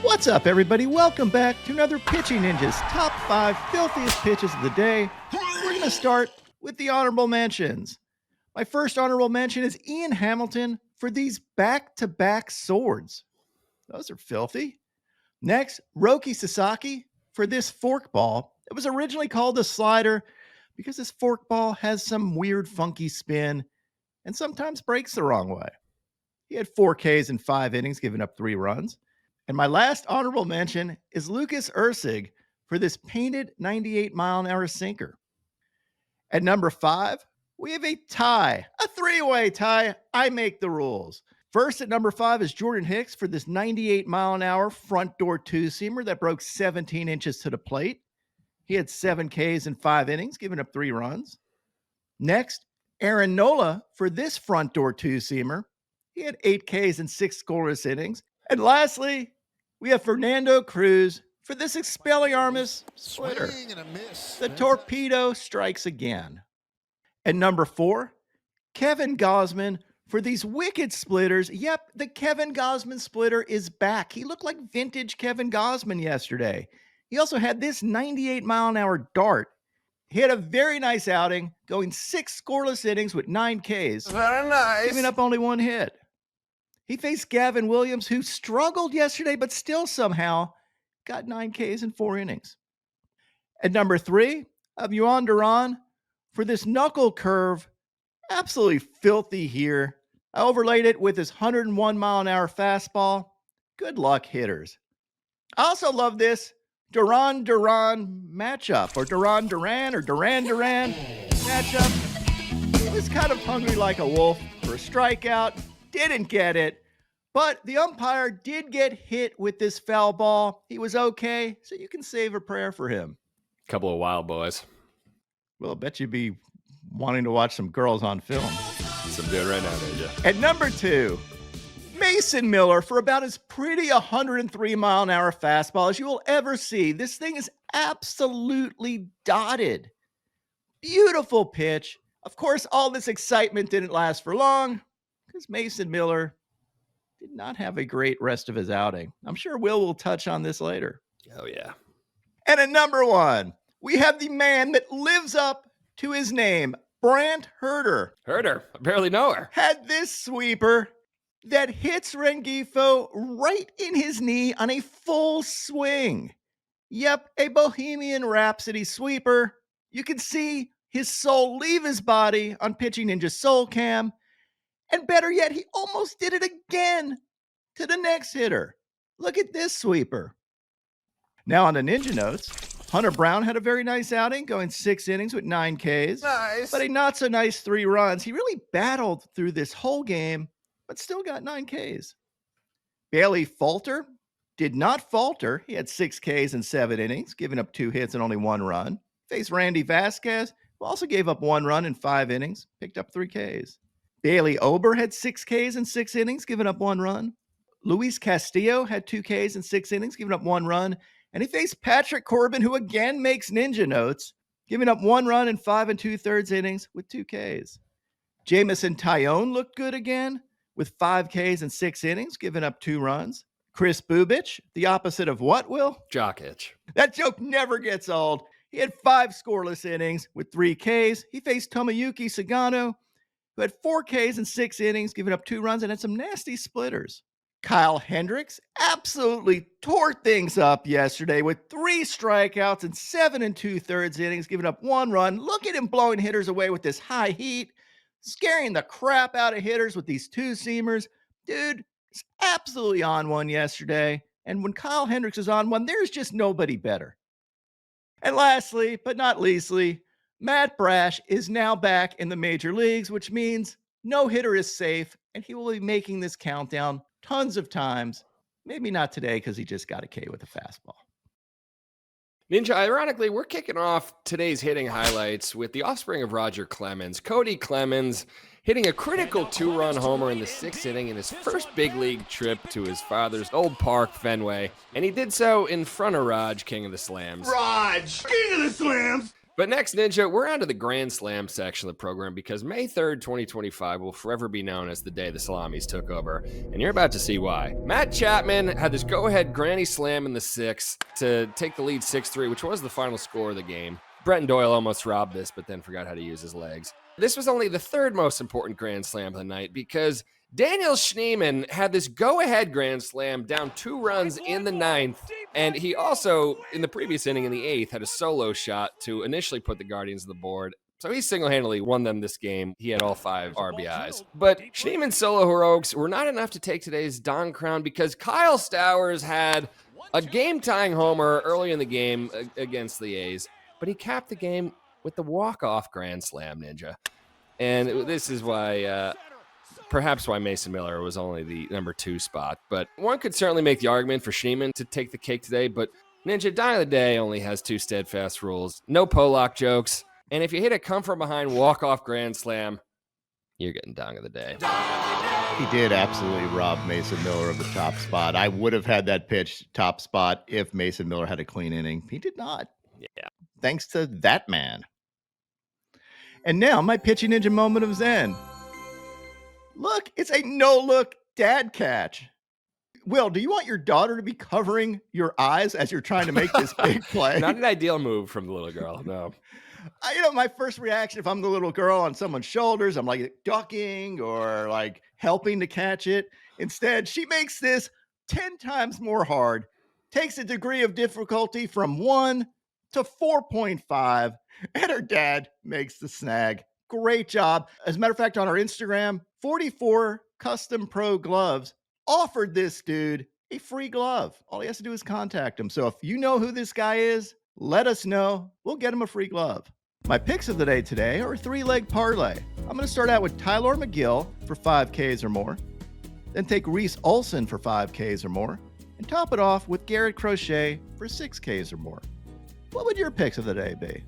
What's up, everybody? Welcome back to another Pitching Ninjas Top 5 Filthiest Pitches of the Day. We're going to start with the honorable mentions. My first honorable mention is Ian Hamilton for these back-to-back swords. Those are filthy. Next, Roki Sasaki for this forkball. It was originally called a slider because this forkball has some weird, funky spin and sometimes breaks the wrong way. He had 4 Ks in 5 innings, giving up 3 runs. And my last honorable mention is Lucas Erceg for this painted 98-mile-an-hour sinker. At number 5, we have a tie, a 3-way tie. I make the rules. First at number 5 is Jordan Hicks for this 98-mile-an-hour front door two-seamer that broke 17 inches to the plate. He had 7 Ks in 5 innings, giving up 3 runs. Next, Aaron Nola for this front door two-seamer. He had 8 Ks in 6 scoreless innings. And lastly, we have Fernando Cruz for this Expelliarmus splitter. The torpedo strikes again. At number 4, Kevin Gausman for these wicked splitters. Yep, the Kevin Gausman splitter is back. He looked like vintage Kevin Gausman yesterday. He also had this 98-mile-an-hour dart. He had a very nice outing, going 6 scoreless innings with 9 Ks. Very nice. Giving up only 1 hit. He faced Gavin Williams, who struggled yesterday, but still somehow got 9 Ks in 4 innings. At number 3, of Jhoan Duran for this knuckle curve. Absolutely filthy here. I overlaid it with his 101-mile-an-hour fastball. Good luck, hitters. I also love this Duran Duran matchup, or Duran Duran matchup. He was kind of hungry like a wolf for a strikeout. Didn't get it, but the umpire did get hit with this foul ball. He was okay, so you can save a prayer for him. Couple of wild boys. Well, I bet you'd be wanting to watch some girls on film. Some doing right now, don't you? At number 2, Mason Miller for about as pretty 103-mile-an-hour fastball as you will ever see. This thing is absolutely dotted. Beautiful pitch. Of course, all this excitement didn't last for long, because Mason Miller did not have a great rest of his outing. I'm sure will touch on this later. Oh, yeah. And at number 1, we have the man that lives up to his name, Brant Hurter. Hurter, I barely know her. Had this sweeper that hits Rengifo right in his knee on a full swing. Yep, a Bohemian Rhapsody sweeper. You can see his soul leave his body on Pitching Ninja Soul Cam. And better yet, he almost did it again to the next hitter. Look at this sweeper. Now on the Ninja notes, Hunter Brown had a very nice outing, going 6 innings with 9 Ks. Nice. But a not so nice 3 runs. He really battled through this whole game, but still got 9 Ks. Bailey Falter did not falter. He had 6 Ks in 7 innings, giving up 2 hits and only 1 run. Faced Randy Vasquez, who also gave up 1 run in 5 innings, picked up 3 Ks. Bailey Ober had 6 Ks in 6 innings, giving up 1 run. Luis Castillo had 2 Ks in 6 innings, giving up 1 run. And he faced Patrick Corbin, who again makes ninja notes, giving up 1 run in 5 2/3 innings with 2 Ks. Jamison Tyone looked good again with 5 Ks in 6 innings, giving up 2 runs. Kris Bubic, the opposite of what, Will? Jock itch. That joke never gets old. He had 5 scoreless innings with 3 Ks. He faced Tomoyuki Sugano, who had 4 Ks in 6 innings, giving up 2 runs and had some nasty splitters. Kyle Hendricks absolutely tore things up yesterday with 3 strikeouts and 7 2/3 innings, giving up 1 run. Look at him blowing hitters away with this high heat, scaring the crap out of hitters with these two-seamers. Dude, he's absolutely on one yesterday. And when Kyle Hendricks is on one, there's just nobody better. And lastly, but not leastly, Matt Brash is now back in the major leagues, which means no hitter is safe, and he will be making this countdown tons of times. Maybe not today because he just got a K with a fastball. Ninja, ironically, we're kicking off today's hitting highlights with the offspring of Roger Clemens, Cody Clemens, hitting a critical 2-run homer in the 6th inning in his first big league trip to his father's old park, Fenway. And he did so in front of Raj, King of the Slams. Raj, King of the Slams. But next, Ninja, we're on to the Grand Slam section of the program because May 3rd, 2025 will forever be known as the day the Salamis took over, and you're about to see why. Matt Chapman had this go-ahead granny slam in the 6th to take the lead 6-3, which was the final score of the game. Brenton Doyle almost robbed this, but then forgot how to use his legs. This was only the third most important Grand Slam of the night because Daniel Schneemann had this go-ahead Grand Slam down 2 runs in the 9th, and he also, in the previous inning in the 8th, had a solo shot to initially put the Guardians on the board. So he single-handedly won them this game. He had all 5 RBIs. But Schneemann's solo heroics were not enough to take today's Don crown because Kyle Stowers had a game-tying homer early in the game against the A's, but he capped the game with the walk-off Grand Slam, Ninja. And this is why... perhaps why Mason Miller was only the number 2 spot. But one could certainly make the argument for Schneemann to take the cake today. But Ninja, Dime of the Day only has 2 steadfast rules. No Pollock jokes. And if you hit a come-from-behind walk-off Grand Slam, you're getting Dong of the Day. He did absolutely rob Mason Miller of the top spot. I would have had that pitch top spot if Mason Miller had a clean inning. He did not. Yeah. Thanks to that man. And now my pitching ninja moment of Zen. Look, it's a no-look dad catch. Will, do you want your daughter to be covering your eyes as you're trying to make this big play? Not an ideal move from the little girl, no. My first reaction, if I'm the little girl on someone's shoulders, I'm like ducking or like helping to catch it. Instead, she makes this 10 times more hard, takes a degree of difficulty from 1 to 4.5, and her dad makes the snag. Great job. As a matter of fact, on our Instagram, 44 Custom Pro Gloves offered this dude a free glove. All he has to do is contact him. So if you know who this guy is, let us know. We'll get him a free glove. My picks of the day today are a 3-leg parlay. I'm going to start out with Tyler McGill for 5Ks or more, then take Reese Olson for 5Ks or more, and top it off with Garrett Crochet for 6Ks or more. What would your picks of the day be?